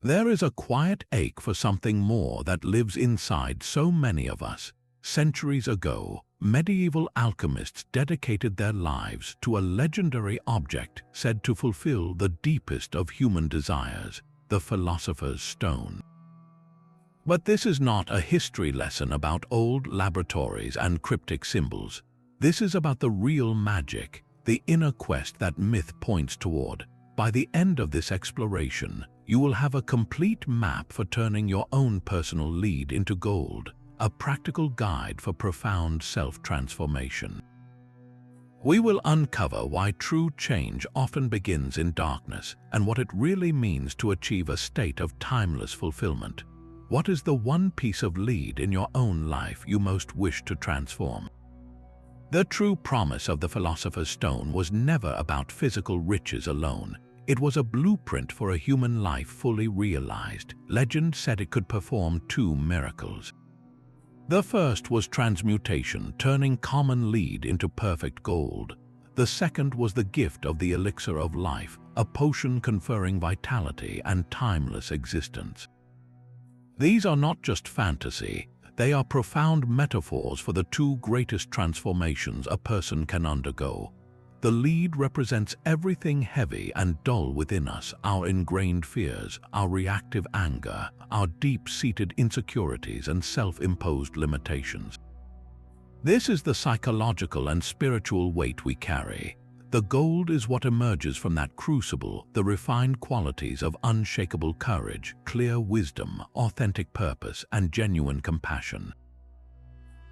There is a quiet ache for something more that lives inside so many of us. Centuries ago, medieval alchemists dedicated their lives to a legendary object said to fulfill the deepest of human desires, the Philosopher's Stone. But this is not a history lesson about old laboratories and cryptic symbols. This is about the real magic, the inner quest that myth points toward. By the end of this exploration, you will have a complete map for turning your own personal lead into gold, a practical guide for profound self-transformation. We will uncover why true change often begins in darkness and what it really means to achieve a state of timeless fulfillment. What is the one piece of lead in your own life you most wish to transform? The true promise of the Philosopher's Stone was never about physical riches alone. It was a blueprint for a human life fully realized. Legend said it could perform two miracles. The first was transmutation, turning common lead into perfect gold. The second was the gift of the elixir of life, a potion conferring vitality and timeless existence. These are not just fantasy, they are profound metaphors for the two greatest transformations a person can undergo. The lead represents everything heavy and dull within us, our ingrained fears, our reactive anger, our deep-seated insecurities and self-imposed limitations. This is the psychological and spiritual weight we carry. The gold is what emerges from that crucible, the refined qualities of unshakable courage, clear wisdom, authentic purpose, and genuine compassion.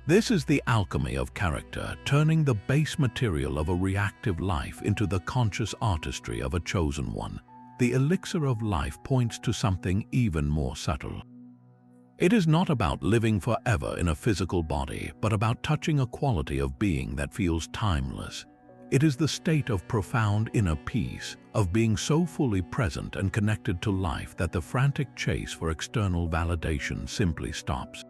This is the alchemy of character, turning the base material of a reactive life into the conscious artistry of a chosen one. The elixir of life points to something even more subtle. It is not about living forever in a physical body, but about touching a quality of being that feels timeless. It is the state of profound inner peace, of being so fully present and connected to life that the frantic chase for external validation simply stops.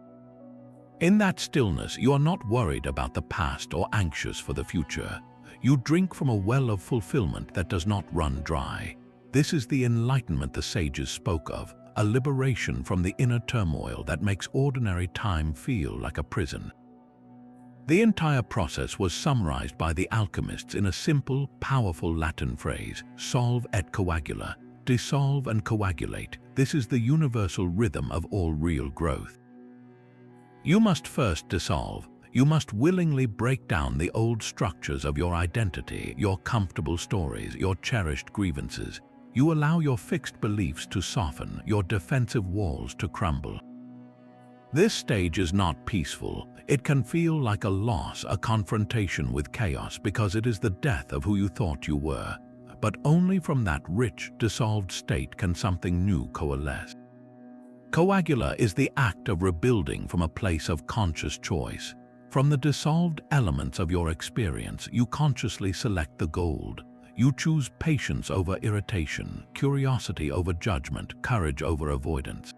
In that stillness, you are not worried about the past or anxious for the future. You drink from a well of fulfillment that does not run dry. This is the enlightenment the sages spoke of, a liberation from the inner turmoil that makes ordinary time feel like a prison. The entire process was summarized by the alchemists in a simple, powerful Latin phrase, solve et coagula, dissolve and coagulate. This is the universal rhythm of all real growth. You must first dissolve. You must willingly break down the old structures of your identity, your comfortable stories, your cherished grievances. You allow your fixed beliefs to soften, your defensive walls to crumble. This stage is not peaceful. It can feel like a loss, a confrontation with chaos, because it is the death of who you thought you were. But only from that rich, dissolved state can something new coalesce. Coagula is the act of rebuilding from a place of conscious choice. From the dissolved elements of your experience, you consciously select the gold. You choose patience over irritation, curiosity over judgment, courage over avoidance.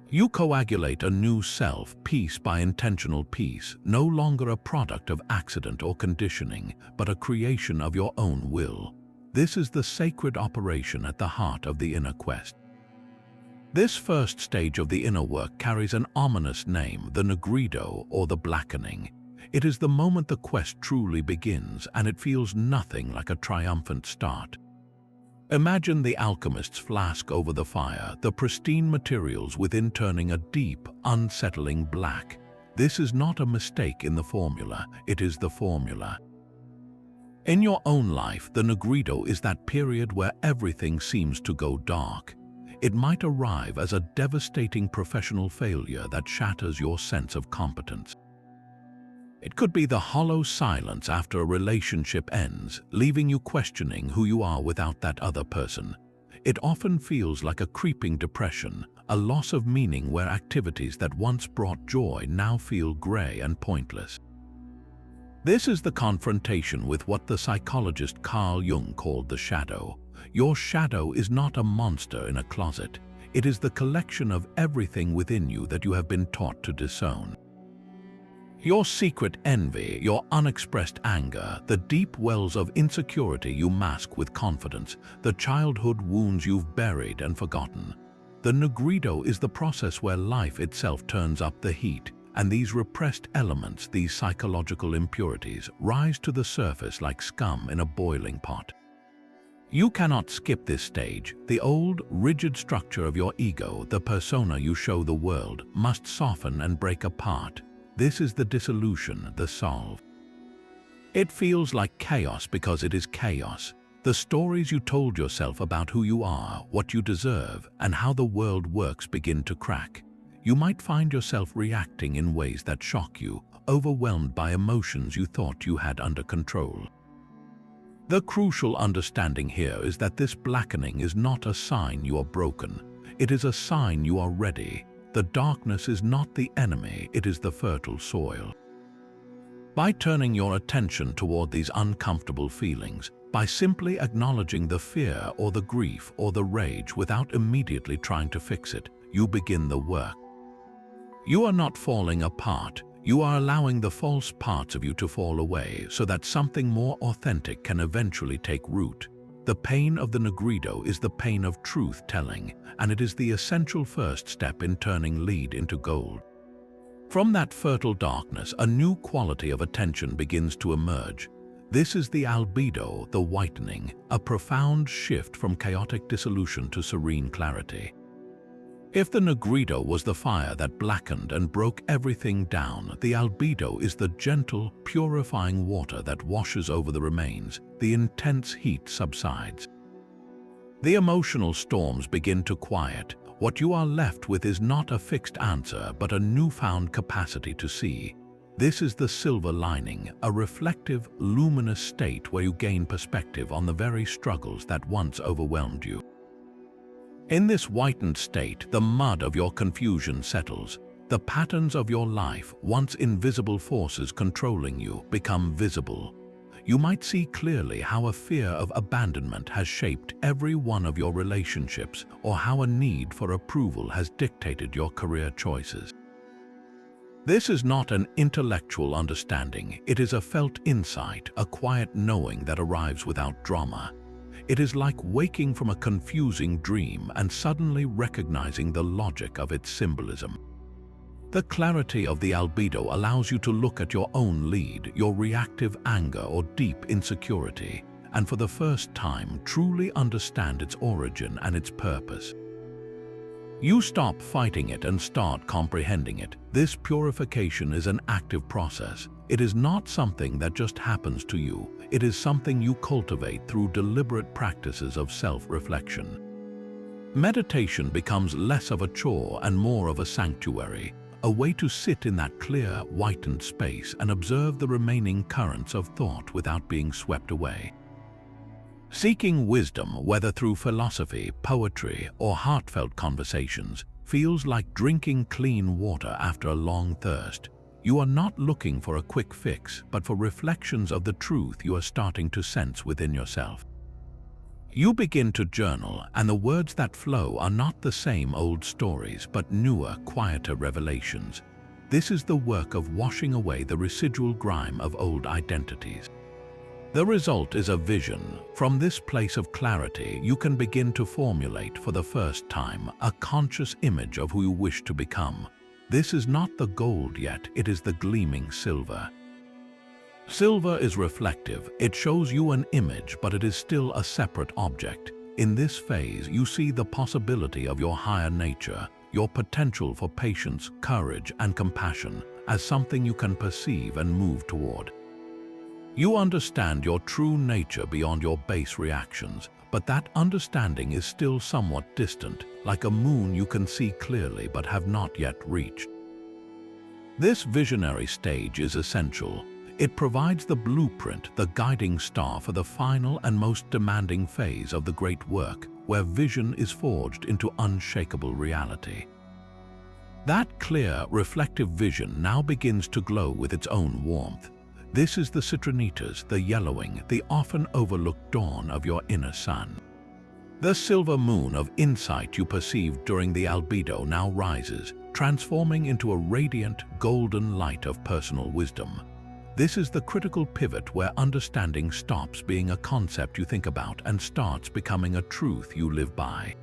You coagulate a new self, piece by intentional piece, no longer a product of accident or conditioning, but a creation of your own will. This is the sacred operation at the heart of the inner quest. This first stage of the inner work carries an ominous name, the nigredo, or the blackening. It is the moment the quest truly begins, and it feels nothing like a triumphant start. Imagine the alchemist's flask over the fire, the pristine materials within turning a deep, unsettling black. This is not a mistake in the formula, it is the formula. In your own life, the nigredo is that period where everything seems to go dark. It might arrive as a devastating professional failure that shatters your sense of competence. It could be the hollow silence after a relationship ends, leaving you questioning who you are without that other person. It often feels like a creeping depression, a loss of meaning where activities that once brought joy now feel gray and pointless. This is the confrontation with what the psychologist Carl Jung called the shadow. Your shadow is not a monster in a closet. It is the collection of everything within you that you have been taught to disown. Your secret envy, your unexpressed anger, the deep wells of insecurity you mask with confidence, the childhood wounds you've buried and forgotten. The nugredo is the process where life itself turns up the heat, and these repressed elements, these psychological impurities, rise to the surface like scum in a boiling pot. You cannot skip this stage. The old, rigid structure of your ego, the persona you show the world, must soften and break apart. This is the dissolution, the solve. It feels like chaos because it is chaos. The stories you told yourself about who you are, what you deserve, and how the world works begin to crack. You might find yourself reacting in ways that shock you, overwhelmed by emotions you thought you had under control. The crucial understanding here is that this blackening is not a sign you are broken. It is a sign you are ready. The darkness is not the enemy, it is the fertile soil. By turning your attention toward these uncomfortable feelings, by simply acknowledging the fear or the grief or the rage without immediately trying to fix it, you begin the work. You are not falling apart. You are allowing the false parts of you to fall away so that something more authentic can eventually take root. The pain of the nugredo is the pain of truth-telling, and it is the essential first step in turning lead into gold. From that fertile darkness, a new quality of attention begins to emerge. This is the albedo, the whitening, a profound shift from chaotic dissolution to serene clarity. If the nugredo was the fire that blackened and broke everything down, the albedo is the gentle, purifying water that washes over the remains. The intense heat subsides. The emotional storms begin to quiet. What you are left with is not a fixed answer, but a newfound capacity to see. This is the silver lining, a reflective, luminous state where you gain perspective on the very struggles that once overwhelmed you. In this whitened state, the mud of your confusion settles. The patterns of your life, once invisible forces controlling you, become visible. You might see clearly how a fear of abandonment has shaped every one of your relationships, or how a need for approval has dictated your career choices. This is not an intellectual understanding. It is a felt insight, a quiet knowing that arrives without drama. It is like waking from a confusing dream and suddenly recognizing the logic of its symbolism. The clarity of the albedo allows you to look at your own lead, your reactive anger or deep insecurity, and for the first time truly understand its origin and its purpose. You stop fighting it and start comprehending it. This purification is an active process. It is not something that just happens to you. It is something you cultivate through deliberate practices of self-reflection. Meditation becomes less of a chore and more of a sanctuary, a way to sit in that clear, whitened space and observe the remaining currents of thought without being swept away. Seeking wisdom, whether through philosophy, poetry, or heartfelt conversations, feels like drinking clean water after a long thirst. You are not looking for a quick fix, but for reflections of the truth you are starting to sense within yourself. You begin to journal, and the words that flow are not the same old stories, but newer, quieter revelations. This is the work of washing away the residual grime of old identities. The result is a vision. From this place of clarity, you can begin to formulate for the first time a conscious image of who you wish to become. This is not the gold yet, it is the gleaming silver. Silver is reflective. It shows you an image, but it is still a separate object. In this phase, you see the possibility of your higher nature, your potential for patience, courage, and compassion as something you can perceive and move toward. You understand your true nature beyond your base reactions, but that understanding is still somewhat distant, like a moon you can see clearly but have not yet reached. This visionary stage is essential. It provides the blueprint, the guiding star for the final and most demanding phase of the great work, where vision is forged into unshakable reality. That clear, reflective vision now begins to glow with its own warmth. This is the citrinitas, the yellowing, the often overlooked dawn of your inner sun. The silver moon of insight you perceived during the albedo now rises, transforming into a radiant, golden light of personal wisdom. This is the critical pivot where understanding stops being a concept you think about and starts becoming a truth you live by.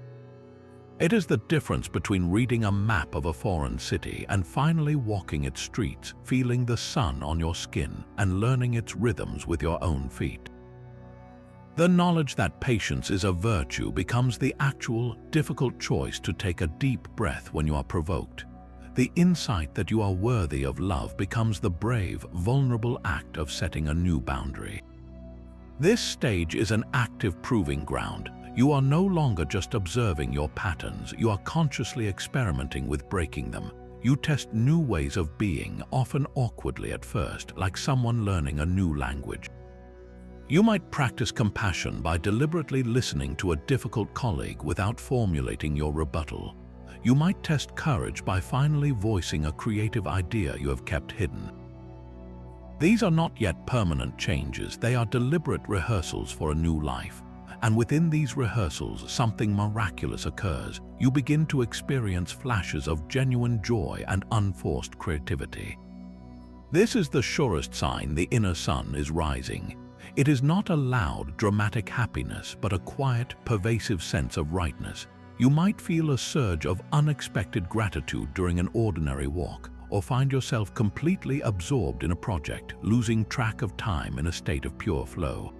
It is the difference between reading a map of a foreign city and finally walking its streets, feeling the sun on your skin, and learning its rhythms with your own feet. The knowledge that patience is a virtue becomes the actual, difficult choice to take a deep breath when you are provoked. The insight that you are worthy of love becomes the brave, vulnerable act of setting a new boundary. This stage is an active proving ground. You are no longer just observing your patterns, you are consciously experimenting with breaking them. You test new ways of being, often awkwardly at first, like someone learning a new language. You might practice compassion by deliberately listening to a difficult colleague without formulating your rebuttal. You might test courage by finally voicing a creative idea you have kept hidden. These are not yet permanent changes, they are deliberate rehearsals for a new life. And within these rehearsals, something miraculous occurs. You begin to experience flashes of genuine joy and unforced creativity. This is the surest sign the inner sun is rising. It is not a loud, dramatic happiness, but a quiet, pervasive sense of rightness. You might feel a surge of unexpected gratitude during an ordinary walk, or find yourself completely absorbed in a project, losing track of time in a state of pure flow.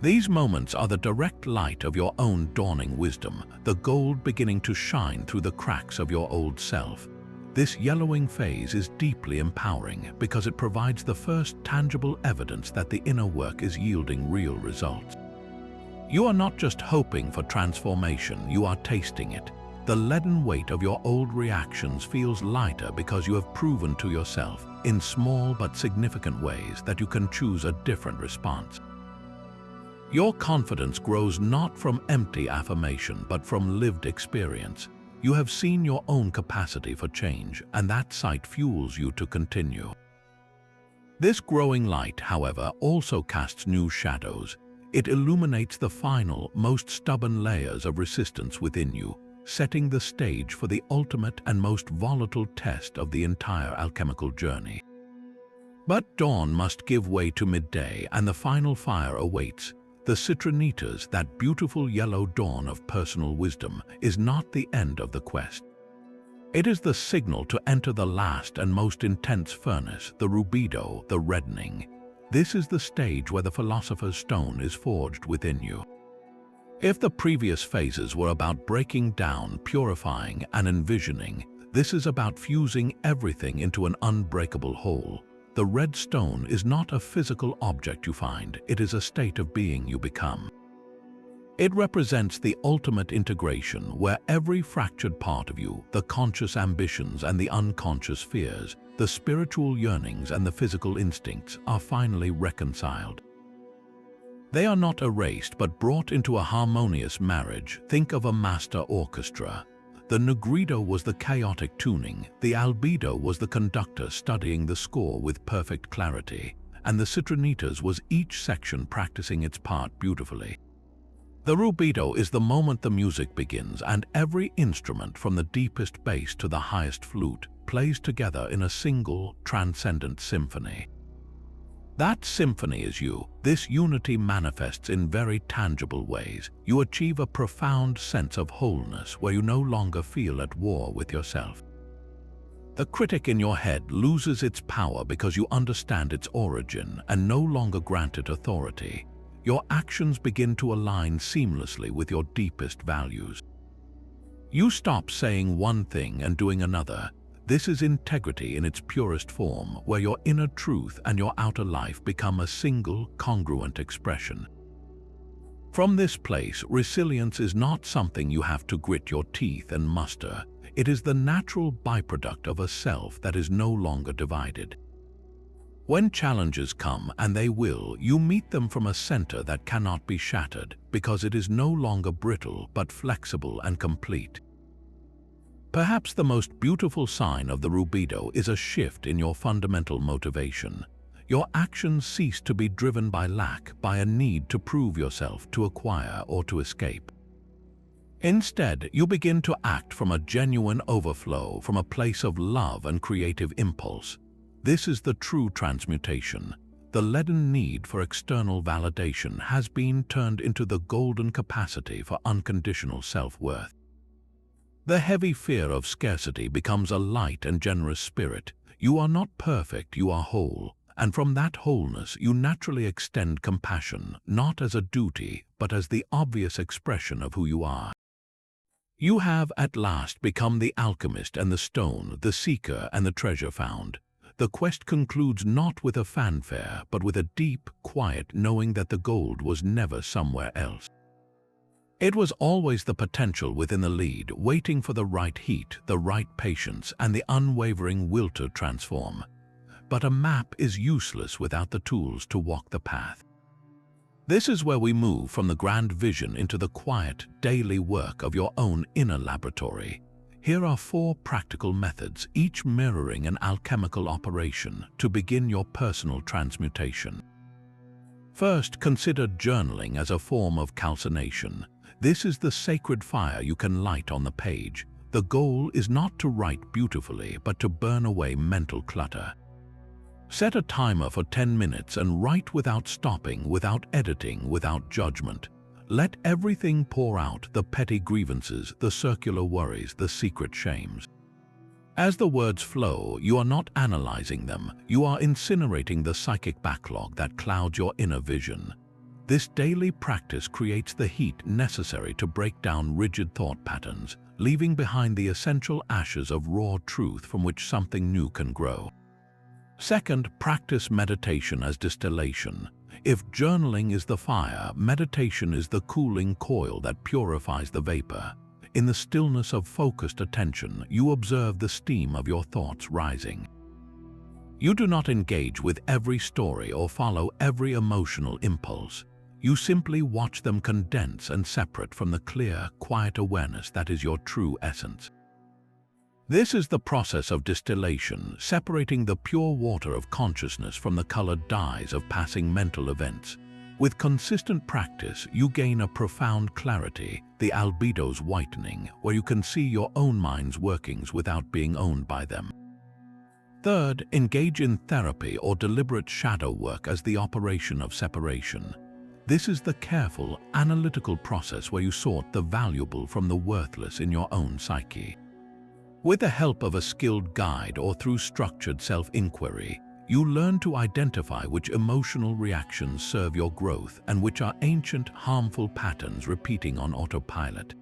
These moments are the direct light of your own dawning wisdom, the gold beginning to shine through the cracks of your old self. This yellowing phase is deeply empowering because it provides the first tangible evidence that the inner work is yielding real results. You are not just hoping for transformation, you are tasting it. The leaden weight of your old reactions feels lighter because you have proven to yourself, in small but significant ways, that you can choose a different response. Your confidence grows not from empty affirmation, but from lived experience. You have seen your own capacity for change, and that sight fuels you to continue. This growing light, however, also casts new shadows. It illuminates the final, most stubborn layers of resistance within you, setting the stage for the ultimate and most volatile test of the entire alchemical journey. But dawn must give way to midday, and the final fire awaits. The citronitas, that beautiful yellow dawn of personal wisdom, is not the end of the quest. It is the signal to enter the last and most intense furnace, the rubedo, the reddening. This is the stage where the Philosopher's Stone is forged within you. If the previous phases were about breaking down, purifying, and envisioning, this is about fusing everything into an unbreakable whole. The red stone is not a physical object you find, it is a state of being you become. It represents the ultimate integration where every fractured part of you, the conscious ambitions and the unconscious fears, the spiritual yearnings and the physical instincts, are finally reconciled. They are not erased but brought into a harmonious marriage. Think of a master orchestra. The negrido was the chaotic tuning, the albedo was the conductor studying the score with perfect clarity, and the citronitas was each section practicing its part beautifully. The rubedo is the moment the music begins, and every instrument, from the deepest bass to the highest flute, plays together in a single, transcendent symphony. That symphony is you. This unity manifests in very tangible ways. You achieve a profound sense of wholeness where you no longer feel at war with yourself. The critic in your head loses its power because you understand its origin and no longer grant it authority. Your actions begin to align seamlessly with your deepest values. You stop saying one thing and doing another. This is integrity in its purest form, where your inner truth and your outer life become a single, congruent expression. From this place, resilience is not something you have to grit your teeth and muster. It is the natural byproduct of a self that is no longer divided. When challenges come, and they will, you meet them from a center that cannot be shattered, because it is no longer brittle but flexible and complete. Perhaps the most beautiful sign of the rubedo is a shift in your fundamental motivation. Your actions cease to be driven by lack, by a need to prove yourself, to acquire, or to escape. Instead, you begin to act from a genuine overflow, from a place of love and creative impulse. This is the true transmutation. The leaden need for external validation has been turned into the golden capacity for unconditional self-worth. The heavy fear of scarcity becomes a light and generous spirit. You are not perfect, you are whole. And from that wholeness, you naturally extend compassion, not as a duty, but as the obvious expression of who you are. You have at last become the alchemist and the stone, the seeker and the treasure found. The quest concludes not with a fanfare, but with a deep, quiet knowing that the gold was never somewhere else. It was always the potential within the lead, waiting for the right heat, the right patience, and the unwavering will to transform. But a map is useless without the tools to walk the path. This is where we move from the grand vision into the quiet, daily work of your own inner laboratory. Here are 4 practical methods, each mirroring an alchemical operation, to begin your personal transmutation. First, consider journaling as a form of calcination. This is the sacred fire you can light on the page. The goal is not to write beautifully, but to burn away mental clutter. Set a timer for 10 minutes and write without stopping, without editing, without judgment. Let everything pour out, the petty grievances, the circular worries, the secret shames. As the words flow, you are not analyzing them, you are incinerating the psychic backlog that clouds your inner vision. This daily practice creates the heat necessary to break down rigid thought patterns, leaving behind the essential ashes of raw truth from which something new can grow. Second, practice meditation as distillation. If journaling is the fire, meditation is the cooling coil that purifies the vapor. In the stillness of focused attention, you observe the steam of your thoughts rising. You do not engage with every story or follow every emotional impulse. You simply watch them condense and separate from the clear, quiet awareness that is your true essence. This is the process of distillation, separating the pure water of consciousness from the colored dyes of passing mental events. With consistent practice, you gain a profound clarity, the albedo's whitening, where you can see your own mind's workings without being owned by them. Third, engage in therapy or deliberate shadow work as the operation of separation. This is the careful, analytical process where you sort the valuable from the worthless in your own psyche. With the help of a skilled guide or through structured self-inquiry, you learn to identify which emotional reactions serve your growth and which are ancient, harmful patterns repeating on autopilot.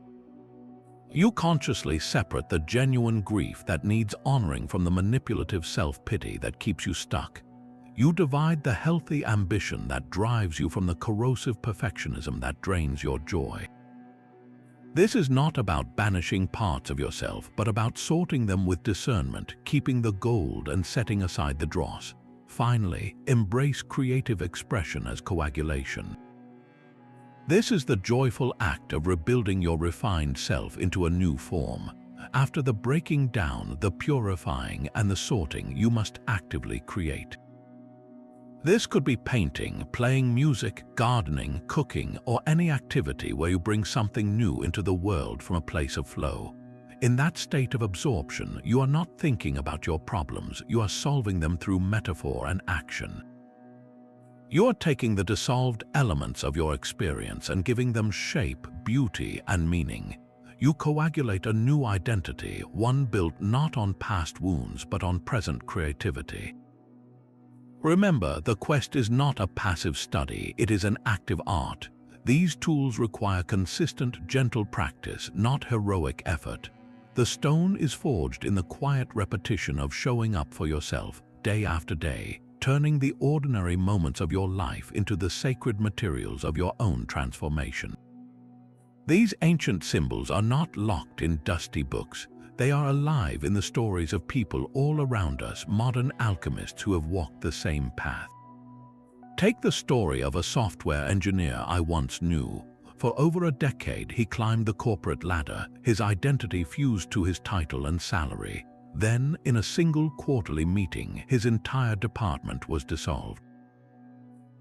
You consciously separate the genuine grief that needs honoring from the manipulative self-pity that keeps you stuck. You divide the healthy ambition that drives you from the corrosive perfectionism that drains your joy. This is not about banishing parts of yourself, but about sorting them with discernment, keeping the gold and setting aside the dross. Finally, embrace creative expression as coagulation. This is the joyful act of rebuilding your refined self into a new form. After the breaking down, the purifying, and the sorting, you must actively create. This could be painting, playing music, gardening, cooking, or any activity where you bring something new into the world from a place of flow. In that state of absorption, you are not thinking about your problems, you are solving them through metaphor and action. You are taking the dissolved elements of your experience and giving them shape, beauty, and meaning. You coagulate a new identity, one built not on past wounds but on present creativity. Remember, the quest is not a passive study, it is an active art. These tools require consistent, gentle practice, not heroic effort. The stone is forged in the quiet repetition of showing up for yourself, day after day, turning the ordinary moments of your life into the sacred materials of your own transformation. These ancient symbols are not locked in dusty books. They are alive in the stories of people all around us, modern alchemists who have walked the same path. Take the story of a software engineer I once knew. For over a decade, he climbed the corporate ladder, his identity fused to his title and salary. Then, in a single quarterly meeting, his entire department was dissolved.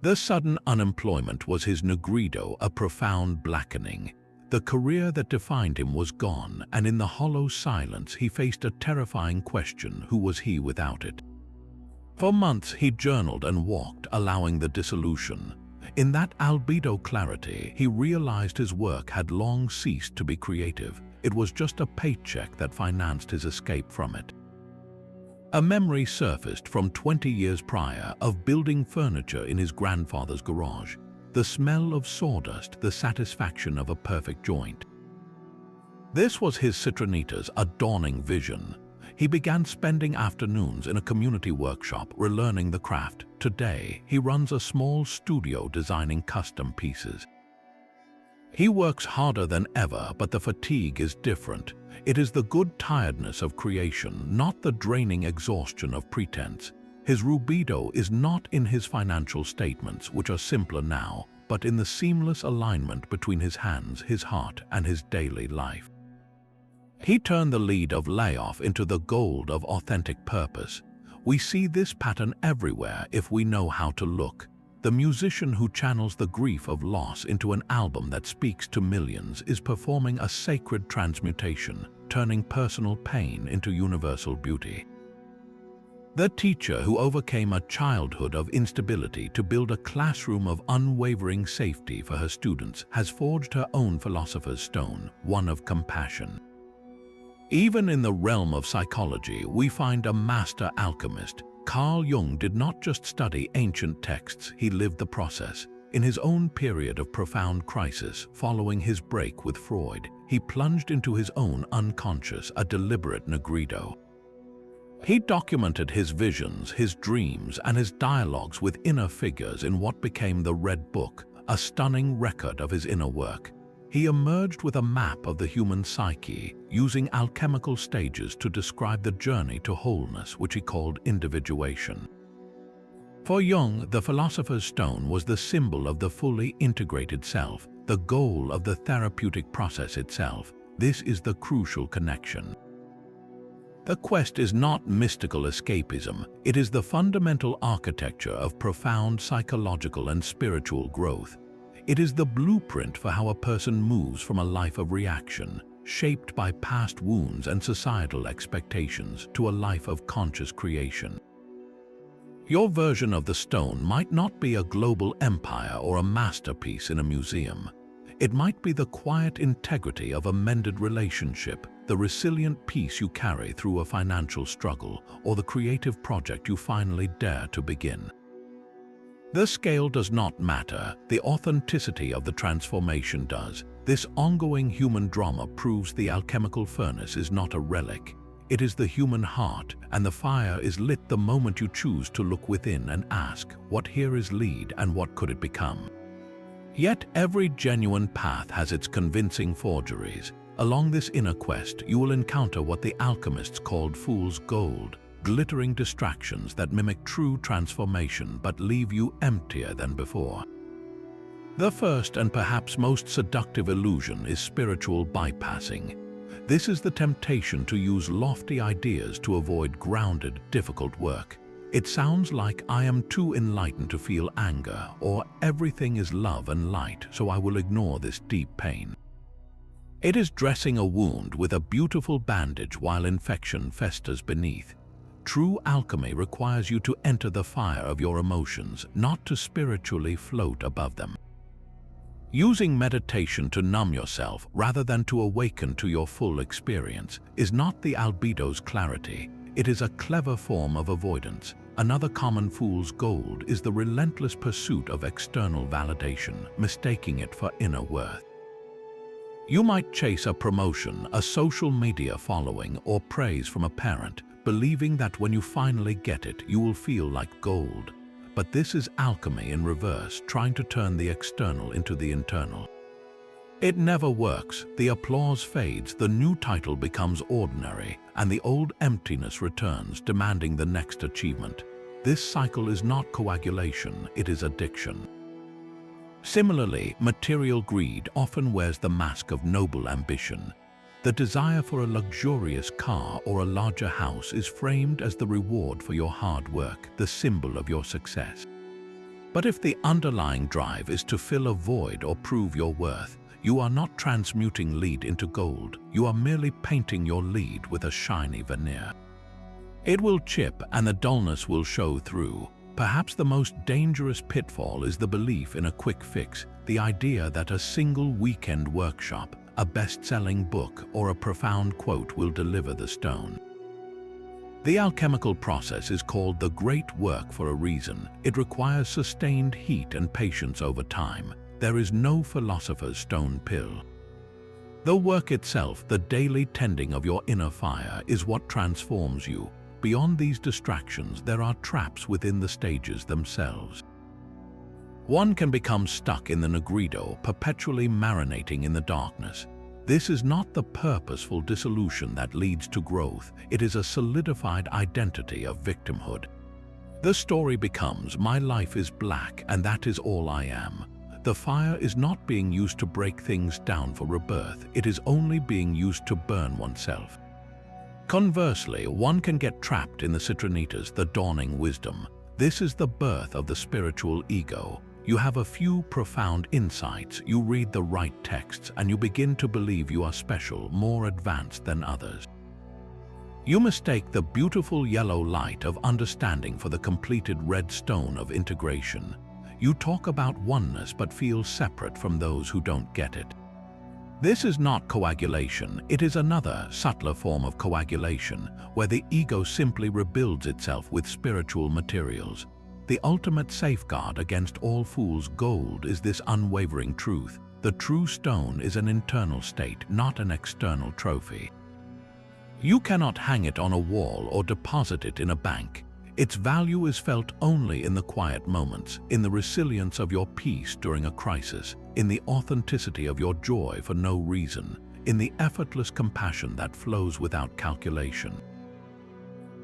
The sudden unemployment was his negrido, a profound blackening. The career that defined him was gone, and in the hollow silence he faced a terrifying question: who was he without it? For months he journaled and walked, allowing the dissolution. In that albedo clarity, he realized his work had long ceased to be creative. It was just a paycheck that financed his escape from it. A memory surfaced from 20 years prior of building furniture in his grandfather's garage. The smell of sawdust, the satisfaction of a perfect joint. This was his Citronitas, a dawning vision. He began spending afternoons in a community workshop relearning the craft. Today, he runs a small studio designing custom pieces. He works harder than ever, but the fatigue is different. It is the good tiredness of creation, not the draining exhaustion of pretense. His rubido is not in his financial statements, which are simpler now, but in the seamless alignment between his hands, his heart, and his daily life. He turned the lead of layoff into the gold of authentic purpose. We see this pattern everywhere if we know how to look. The musician who channels the grief of loss into an album that speaks to millions is performing a sacred transmutation, turning personal pain into universal beauty. The teacher who overcame a childhood of instability to build a classroom of unwavering safety for her students has forged her own Philosopher's Stone, one of compassion. Even in the realm of psychology, we find a master alchemist. Carl Jung did not just study ancient texts, he lived the process. In his own period of profound crisis, following his break with Freud, he plunged into his own unconscious, a deliberate negrido. He documented his visions, his dreams, and his dialogues with inner figures in what became the Red Book, a stunning record of his inner work. He emerged with a map of the human psyche, using alchemical stages to describe the journey to wholeness, which he called individuation. For Jung, the Philosopher's Stone was the symbol of the fully integrated self, the goal of the therapeutic process itself. This is the crucial connection. The quest is not mystical escapism, it is the fundamental architecture of profound psychological and spiritual growth. It is the blueprint for how a person moves from a life of reaction, shaped by past wounds and societal expectations, to a life of conscious creation. Your version of the stone might not be a global empire or a masterpiece in a museum. It might be the quiet integrity of a mended relationship, the resilient peace you carry through a financial struggle, or the creative project you finally dare to begin. The scale does not matter, the authenticity of the transformation does. This ongoing human drama proves the alchemical furnace is not a relic. It is the human heart, and the fire is lit the moment you choose to look within and ask, what here is lead and what could it become? Yet every genuine path has its convincing forgeries. Along this inner quest, you will encounter what the alchemists called fool's gold, glittering distractions that mimic true transformation but leave you emptier than before. The first and perhaps most seductive illusion is spiritual bypassing. This is the temptation to use lofty ideas to avoid grounded, difficult work. It sounds like I am too enlightened to feel anger, or everything is love and light, so I will ignore this deep pain. It is dressing a wound with a beautiful bandage while infection festers beneath. True alchemy requires you to enter the fire of your emotions, not to spiritually float above them. Using meditation to numb yourself rather than to awaken to your full experience is not the albedo's clarity. It is a clever form of avoidance. Another common fool's gold is the relentless pursuit of external validation, mistaking it for inner worth. You might chase a promotion, a social media following, or praise from a parent, believing that when you finally get it, you will feel like gold. But this is alchemy in reverse, trying to turn the external into the internal. It never works. The applause fades, the new title becomes ordinary, and the old emptiness returns, demanding the next achievement. This cycle is not coagulation, it is addiction. Similarly, material greed often wears the mask of noble ambition. The desire for a luxurious car or a larger house is framed as the reward for your hard work, the symbol of your success. But if the underlying drive is to fill a void or prove your worth, you are not transmuting lead into gold, you are merely painting your lead with a shiny veneer. It will chip and the dullness will show through. Perhaps the most dangerous pitfall is the belief in a quick fix, the idea that a single weekend workshop, a best-selling book, or a profound quote will deliver the stone. The alchemical process is called the great work for a reason. It requires sustained heat and patience over time. There is no philosopher's stone pill. The work itself, the daily tending of your inner fire, is what transforms you. Beyond these distractions, there are traps within the stages themselves. One can become stuck in the nigredo, perpetually marinating in the darkness. This is not the purposeful dissolution that leads to growth. It is a solidified identity of victimhood. The story becomes, my life is black and that is all I am. The fire is not being used to break things down for rebirth. It is only being used to burn oneself. Conversely, one can get trapped in the citrinitas, the dawning wisdom. This is the birth of the spiritual ego. You have a few profound insights, you read the right texts, and you begin to believe you are special, more advanced than others. You mistake the beautiful yellow light of understanding for the completed red stone of integration. You talk about oneness but feel separate from those who don't get it. This is not coagulation, it is another, subtler form of coagulation, where the ego simply rebuilds itself with spiritual materials. The ultimate safeguard against all fool's gold is this unwavering truth. The true stone is an internal state, not an external trophy. You cannot hang it on a wall or deposit it in a bank. Its value is felt only in the quiet moments, in the resilience of your peace during a crisis, in the authenticity of your joy for no reason, in the effortless compassion that flows without calculation.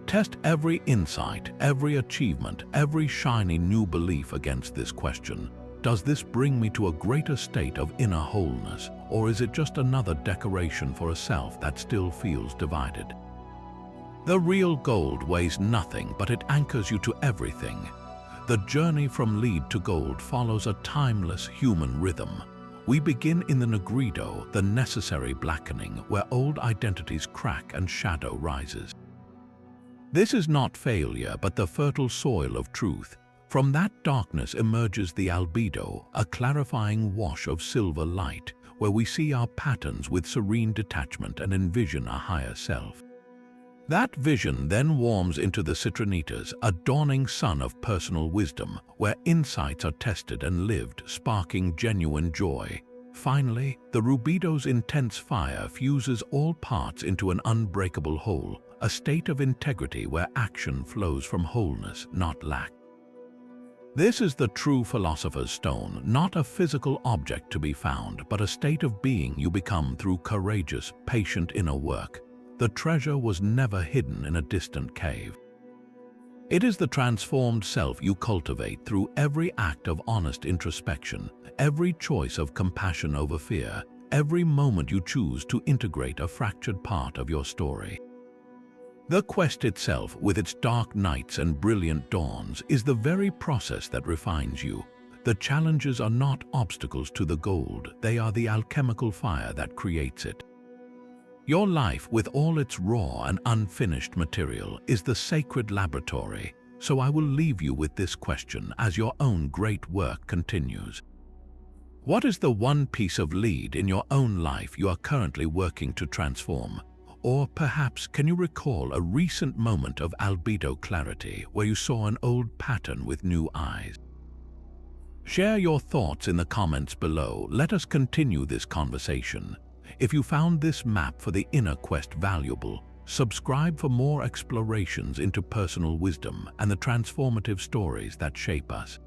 Test every insight, every achievement, every shiny new belief against this question. Does this bring me to a greater state of inner wholeness, or is it just another decoration for a self that still feels divided? The real gold weighs nothing, but it anchors you to everything. The journey from lead to gold follows a timeless human rhythm. We begin in the nigredo, the necessary blackening, where old identities crack and shadow rises. This is not failure, but the fertile soil of truth. From that darkness emerges the albedo, a clarifying wash of silver light, where we see our patterns with serene detachment and envision a higher self. That vision then warms into the citrinitas, a dawning sun of personal wisdom, where insights are tested and lived, sparking genuine joy. Finally, the rubido's intense fire fuses all parts into an unbreakable whole, a state of integrity where action flows from wholeness, not lack. This is the true philosopher's stone, not a physical object to be found, but a state of being you become through courageous, patient inner work. The treasure was never hidden in a distant cave. It is the transformed self you cultivate through every act of honest introspection, every choice of compassion over fear, every moment you choose to integrate a fractured part of your story. The quest itself, with its dark nights and brilliant dawns, is the very process that refines you. The challenges are not obstacles to the gold, they are the alchemical fire that creates it. Your life, with all its raw and unfinished material, is the sacred laboratory, so I will leave you with this question as your own great work continues. What is the one piece of lead in your own life you are currently working to transform? Or perhaps can you recall a recent moment of albedo clarity where you saw an old pattern with new eyes? Share your thoughts in the comments below. Let us continue this conversation. If you found this map for the inner quest valuable, subscribe for more explorations into personal wisdom and the transformative stories that shape us.